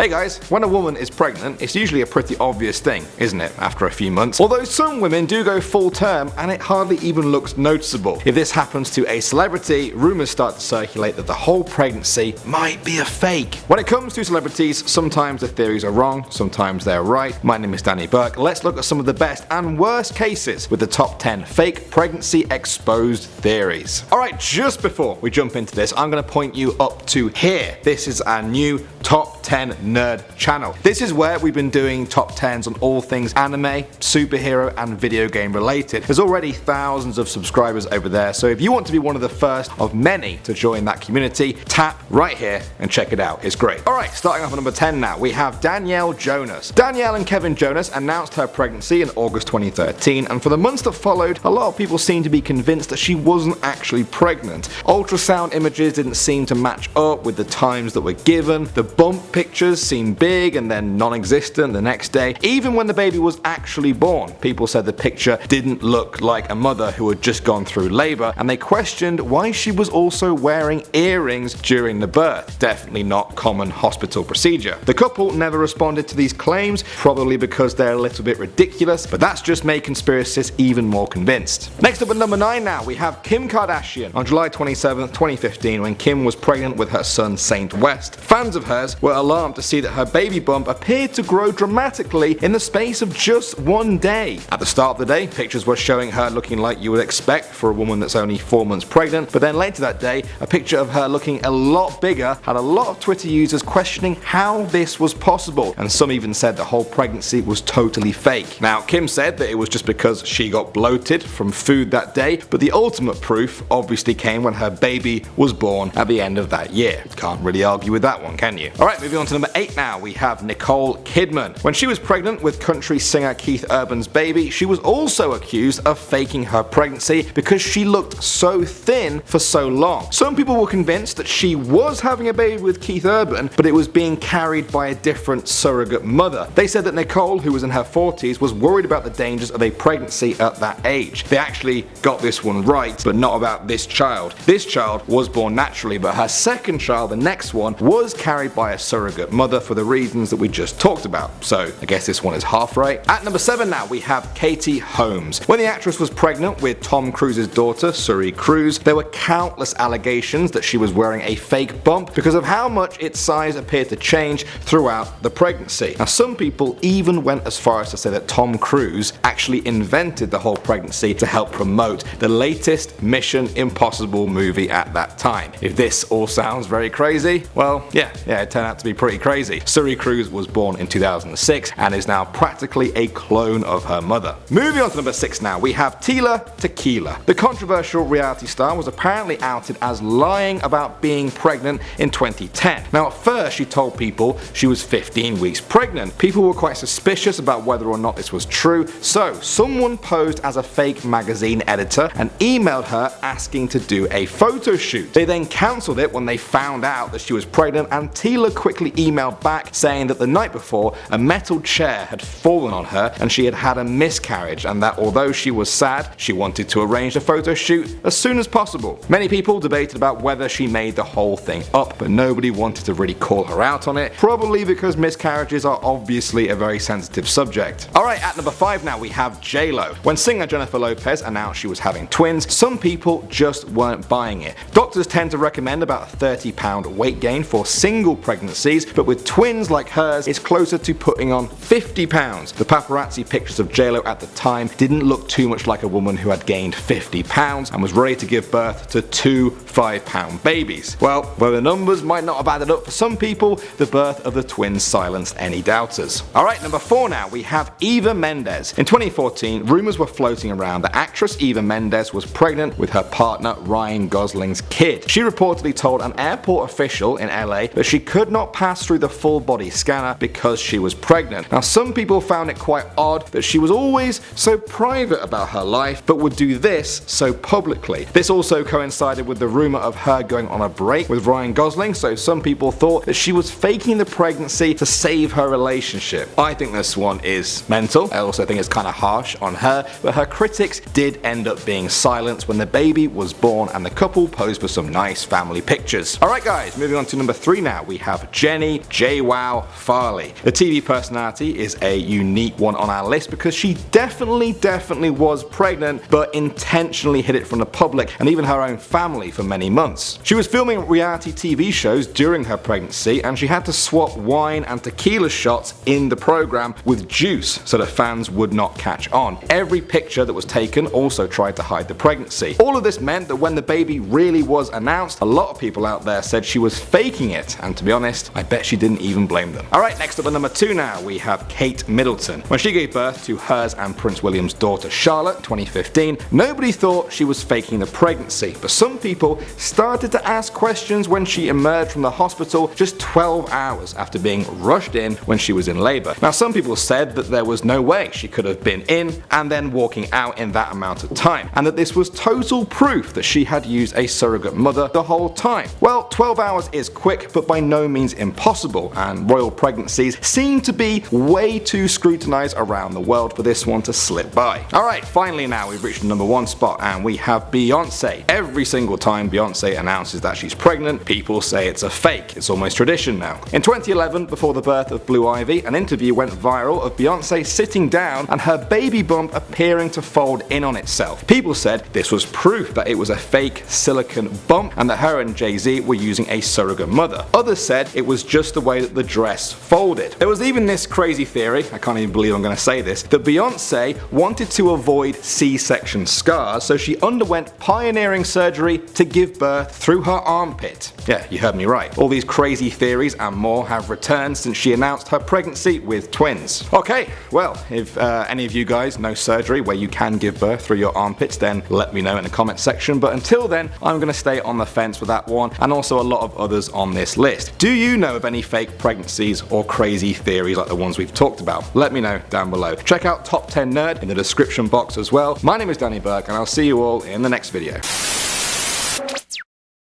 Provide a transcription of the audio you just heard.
Hey guys, when a woman is pregnant, it's usually a pretty obvious thing, isn't it, after a few months? Although some women do go full term and it hardly even looks noticeable. If this happens to a celebrity, rumors start to circulate that the whole pregnancy might be a fake. When it comes to celebrities, sometimes the theories are wrong, sometimes they're right. My name is Danny Burke. Let's look at some of the best and worst cases with the top 10 fake pregnancy exposed theories. Alright, just before we jump into this, I'm going to point you up to here. This is our new Top 10 Nerd channel. This is where we've been doing top 10s on all things anime, superhero and video game related. There's already thousands of subscribers over there, so if you want to be one of the first of many to join that community, tap right here and check it out. It's great. Alright, starting off at number 10 now, we have Danielle Jonas. Danielle and Kevin Jonas announced her pregnancy in August 2013, and for the months that followed, a lot of people seemed to be convinced that she wasn't actually pregnant. Ultrasound images didn't seem to match up with the times that were given. The bump pictures seemed big and then non-existent the next day. Even when the baby was actually born, people said the picture didn't look like a mother who had just gone through labor, and they questioned why she was also wearing earrings during the birth. Definitely not common hospital procedure. The couple never responded to these claims, probably because they're a little bit ridiculous, but that's just made conspiracists even more convinced. Next up at number 9 now, we have Kim Kardashian. On July 27, 2015, when Kim was pregnant with her son Saint West, fans of hers were alarmed to see that her baby bump appeared to grow dramatically in the space of just one day. At the start of the day, pictures were showing her looking like you would expect for a woman that's only 4 months pregnant, but then later that day, a picture of her looking a lot bigger had a lot of Twitter users questioning how this was possible, and some even said the whole pregnancy was totally fake. Now, Kim said that it was just because she got bloated from food that day, but the ultimate proof obviously came when her baby was born at the end of that year. Can't really argue with that one, can you? Alright, moving on to number 8 now, we have Nicole Kidman. When she was pregnant with country singer Keith Urban's baby, she was also accused of faking her pregnancy because she looked so thin for so long. Some people were convinced that she was having a baby with Keith Urban, but it was being carried by a different surrogate mother. They said that Nicole, who was in her 40s, was worried about the dangers of a pregnancy at that age. They actually got this one right, but not about this child. This child was born naturally, but her second child, the next one, was carried by a surrogate mother for the reasons that we just talked about. So I guess this one is half right. At number 7 now, we have Katie Holmes. When the actress was pregnant with Tom Cruise's daughter, Suri Cruise, there were countless allegations that she was wearing a fake bump because of how much its size appeared to change throughout the pregnancy. Now, some people even went as far as to say that Tom Cruise actually invented the whole pregnancy to help promote the latest Mission Impossible movie at that time. If this all sounds very crazy, well, yeah, it turned out to be pretty crazy. Suri Cruise was born in 2006 and is now practically a clone of her mother. Moving on to number 6 now, we have Tila Tequila. The controversial reality star was apparently outed as lying about being pregnant in 2010. Now, at first she told people she was 15 weeks pregnant. People were quite suspicious about whether or not this was true, so someone posed as a fake magazine editor and emailed her asking to do a photo shoot. They then cancelled it when they found out that she was pregnant, and Tila quickly emailed back saying that the night before a metal chair had fallen on her and she had had a miscarriage, and that although she was sad, she wanted to arrange a photo shoot as soon as possible. Many people debated about whether she made the whole thing up, but nobody wanted to really call her out on it, probably because miscarriages are obviously a very sensitive subject. Alright, at number 5 now, we have J-Lo. When singer Jennifer Lopez announced she was having twins, some people just weren't buying it. Doctors tend to recommend about a 30-pound weight gain for single pregnancies, but with twins like hers, it's closer to putting on 50 pounds. The paparazzi pictures of J-Lo at the time didn't look too much like a woman who had gained 50 pounds and was ready to give birth to 2 5-pound babies. Well, though the numbers might not have added up for some people, the birth of the twins silenced any doubters. Alright, number 4 now, we have Eva Mendes. In 2014, rumors were floating around that actress Eva Mendes was pregnant with her partner Ryan Gosling's kid. She reportedly told an airport official in LA that she could not pass through the full body scanner because she was pregnant. Now, some people found it quite odd that she was always so private about her life but would do this so publicly. This also coincided with the rumor of her going on a break with Ryan Gosling, so some people thought that she was faking the pregnancy to save her relationship. I think this one is mental. I also think it's kind of harsh on her, but her critics did end up being silenced when the baby was born and the couple posed for some nice family pictures. Alright guys, moving on to number 3 now, we have Jenny JWoww Farley. The TV personality is a unique one on our list because she definitely was pregnant, but intentionally hid it from the public and even her own family for many months. She was filming reality TV shows during her pregnancy, and she had to swap wine and tequila shots in the program with juice so the fans would not catch on. Every picture that was taken also tried to hide the pregnancy. All of this meant that when the baby really was announced, a lot of people out there said she was faking it, and to be honest, I bet she didn't even blame them. Alright, next up at number 2 now, we have Kate Middleton. When she gave birth to hers and Prince William's daughter Charlotte in 2015, nobody thought she was faking the pregnancy, but some people started to ask questions when she emerged from the hospital just 12 hours after being rushed in when she was in labor. Now, some people said that there was no way she could have been in and then walking out in that amount of time, and that this was total proof that she had used a surrogate mother the whole time. Well, 12 hours is quick, but by no means impossible, and royal pregnancies seem to be way too scrutinized around the world for this one to slip by. Alright, finally now we've reached the number 1 spot, and we have Beyonce. Every single time Beyonce announces that she's pregnant, people say it's a fake. It's almost tradition now. In 2011, before the birth of Blue Ivy, an interview went viral of Beyonce sitting down and her baby bump appearing to fold in on itself. People said this was proof that it was a fake silicone bump and that her and Jay-Z were using a surrogate mother. Others said it was just the way that the dress folded. There was even this crazy theory, I can't even believe I'm going to say this, that Beyonce wanted to avoid C-section scars, so she underwent pioneering surgery to give birth through her armpit. Yeah, you heard me right. All these crazy theories and more have returned since she announced her pregnancy with twins. Okay, well, if any of you guys know surgery where you can give birth through your armpits, then let me know in the comment section, but until then, I'm going to stay on the fence with that one, and also a lot of others on this list. Do you know of any fake pregnancies or crazy theories like the ones we've talked about? Let me know down below. Check out Top 10 Nerd in the description box as well. My name is Danny Burke, and I'll see you all in the next video.